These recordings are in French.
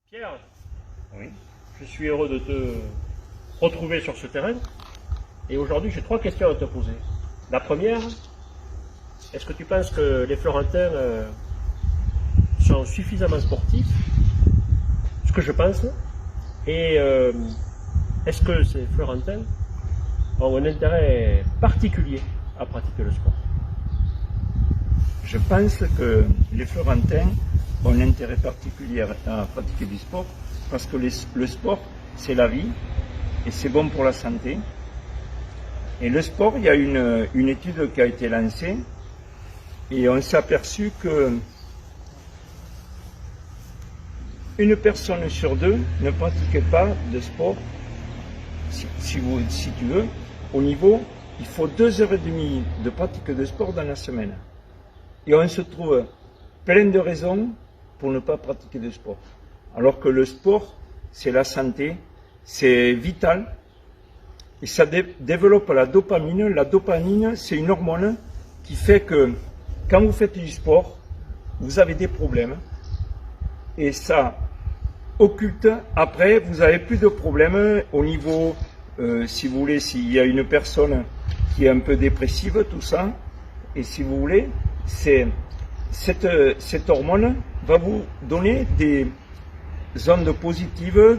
Pierre, Oui. je suis heureux de te retrouver sur ce terrain. Et aujourd'hui, j'ai 3 questions à te poser. La première, est-ce que tu penses que les Florentins sont suffisamment sportifs? Ce que je pense. Et est-ce que ces Florentins ont un intérêt particulier à pratiquer le sport? Je pense que les Florentins ont un intérêt particulier à pratiquer du sport parce que le sport, c'est la vie et c'est bon pour la santé. Et le sport, il y a une étude qui a été lancée et on s'est aperçu que une personne sur 2 ne pratiquait pas de sport, si tu veux, au niveau, il faut 2h30 de pratique de sport dans la semaine. Et on se trouve plein de raisons pour ne pas pratiquer de sport. Alors que le sport, c'est la santé, c'est vital, et ça développe la dopamine. La dopamine, c'est une hormone qui fait que quand vous faites du sport, vous avez des problèmes, et ça occulte, après, vous n'avez plus de problèmes au niveau, si vous voulez, s'il y a une personne qui est un peu dépressive, tout ça, et si vous voulez, cette hormone va vous donner des ondes positives,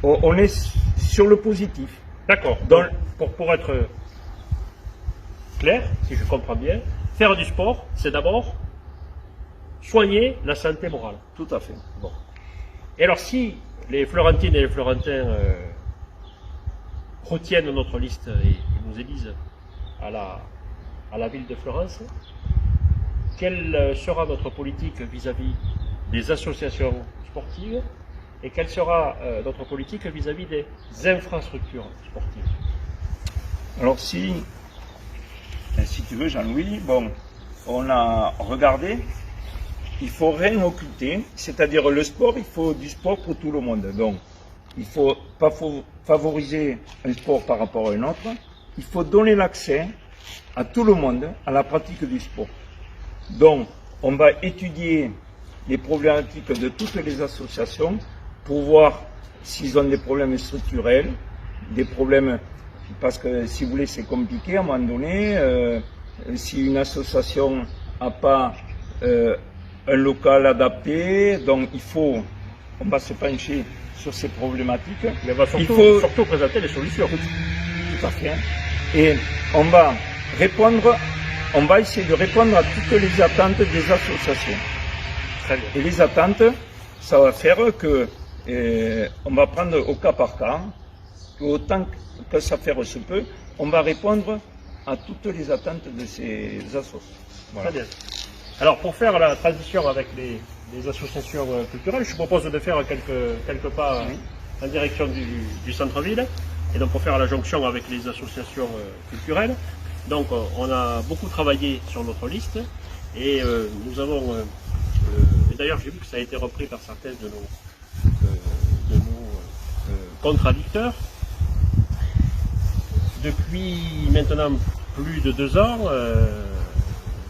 on est sur le positif. D'accord. Donc, pour être clair, si je comprends bien, faire du sport, c'est d'abord soigner la santé morale. Tout à fait. Bon. Et alors, si les Florentines et les Florentins retiennent notre liste et nous élisent à la ville de Florence, quelle sera notre politique vis-à-vis des associations sportives et quelle sera notre politique vis-à-vis des infrastructures sportives? Alors si tu veux, Jean-Louis, bon, on a regardé, il faut rien occulter, c'est-à-dire le sport, il faut du sport pour tout le monde. Donc, il ne faut pas favoriser un sport par rapport à un autre, il faut donner l'accès à tout le monde à la pratique du sport. Donc, on va étudier les problématiques de toutes les associations pour voir s'ils ont des problèmes structurels, des problèmes, parce que si vous voulez c'est compliqué à un moment donné, si une association n'a pas un local adapté, donc on va se pencher sur ces problématiques. Mais on va surtout présenter les solutions. Tout à fait. Et on va essayer de répondre à toutes les attentes des associations. Très bien. Et les attentes, ça va faire que on va prendre au cas par cas, autant que ça faire se peut, on va répondre à toutes les attentes de ces associations. Voilà. Très bien. Alors pour faire la transition avec les associations culturelles, je propose de faire quelques pas en direction du centre-ville, et donc pour faire la jonction avec les associations culturelles. Donc on a beaucoup travaillé sur notre liste, et nous avons, et d'ailleurs j'ai vu que ça a été repris par certains de nos contradicteurs. Depuis maintenant plus de 2 ans,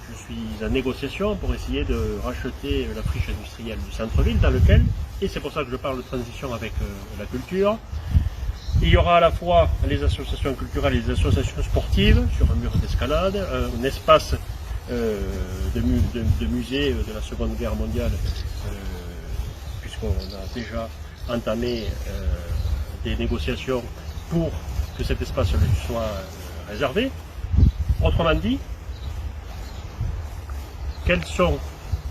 je suis en négociation pour essayer de racheter la friche industrielle du centre-ville dans lequel, et c'est pour ça que je parle de transition avec la culture, il y aura à la fois les associations culturelles et les associations sportives sur un mur d'escalade, un espace de musée de la Seconde Guerre mondiale, puisqu'on a déjà entamé des négociations pour que cet espace lui soit réservé. Autrement dit, quelles sont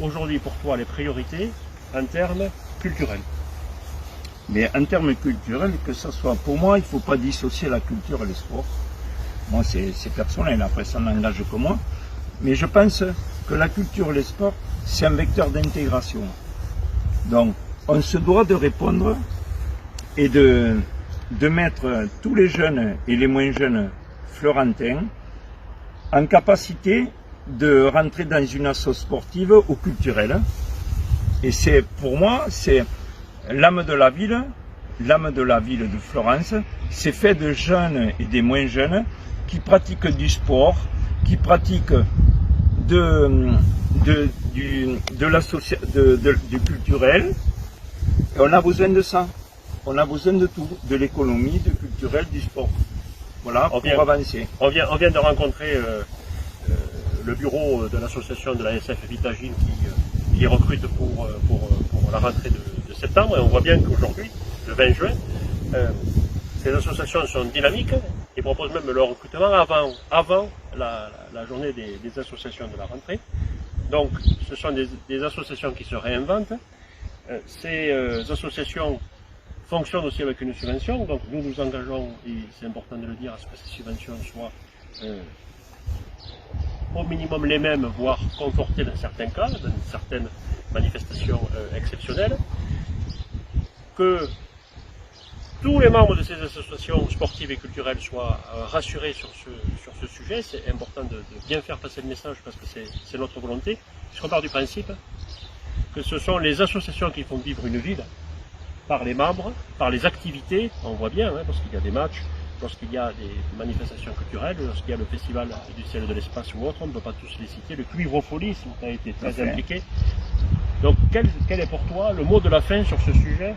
aujourd'hui pour toi les priorités en termes culturels? Mais en termes culturels, que ce soit pour moi, il ne faut pas dissocier la culture et le sport. Moi, c'est personnel, après ça n'engage que moi. Mais je pense que la culture et le sport, c'est un vecteur d'intégration. Donc, on se doit de répondre et de mettre tous les jeunes et les moins jeunes florentins en capacité de rentrer dans une asso sportive ou culturelle. Et pour moi, c'est l'âme de la ville de Florence. C'est fait de jeunes et des moins jeunes qui pratiquent du sport, qui pratiquent du culturel, Et on a besoin de ça. On a besoin de tout, de l'économie, du culturel, du sport. Voilà, pour avancer. On vient de rencontrer le bureau de l'association de la SF Vitagine qui recrute pour la rentrée de septembre. Et on voit bien qu'aujourd'hui, le 20 juin, ces associations sont dynamiques et proposent même leur recrutement avant la journée des associations de la rentrée. Donc, ce sont des associations qui se réinventent. Ces associations fonctionnent aussi avec une subvention, donc nous nous engageons, et c'est important de le dire, à ce que ces subventions soient au minimum les mêmes, voire confortées dans certains cas, dans certaines manifestations exceptionnelles, que tous les membres de ces associations sportives et culturelles soient rassurés sur ce sujet. C'est important de bien faire passer le message parce que c'est notre volonté. Je part du principe que ce sont les associations qui font vivre une ville par les membres, par les activités, on voit bien, lorsqu'il y a des matchs, lorsqu'il y a des manifestations culturelles, lorsqu'il y a le festival du ciel et de l'espace ou autre, on ne peut pas tous les citer, le cuivropholisme a été très impliqué. Donc quel est pour toi le mot de la fin sur ce sujet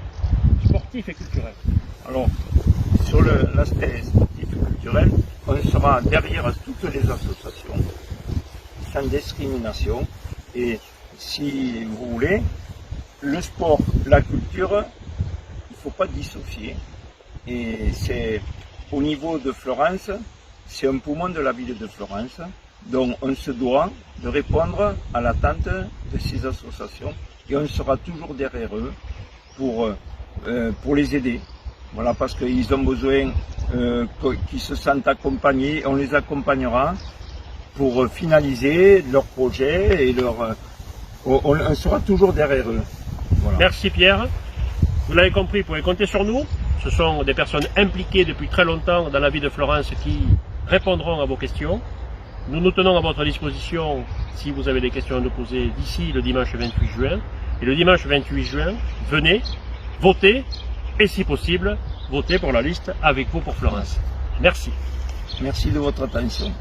sportif et culturel? Alors, sur l'aspect sportif et culturel, on sera derrière toutes les associations, sans discrimination, et si vous voulez, le sport, la culture, il ne faut pas dissocier. Et c'est au niveau de Florence, c'est un poumon de la ville de Florence. Donc on se doit de répondre à l'attente de ces associations et on sera toujours derrière eux pour les aider. Voilà, parce qu'ils ont besoin qu'ils se sentent accompagnés. On les accompagnera pour finaliser leur projet et on sera toujours derrière eux. Voilà. Merci Pierre. Vous l'avez compris, vous pouvez compter sur nous. Ce sont des personnes impliquées depuis très longtemps dans la vie de Florence qui répondront à vos questions. Nous nous tenons à votre disposition si vous avez des questions à nous poser d'ici le dimanche 28 juin. Et le dimanche 28 juin, venez, votez et si possible, votez pour la liste Avec vous pour Florence. Merci. Merci de votre attention.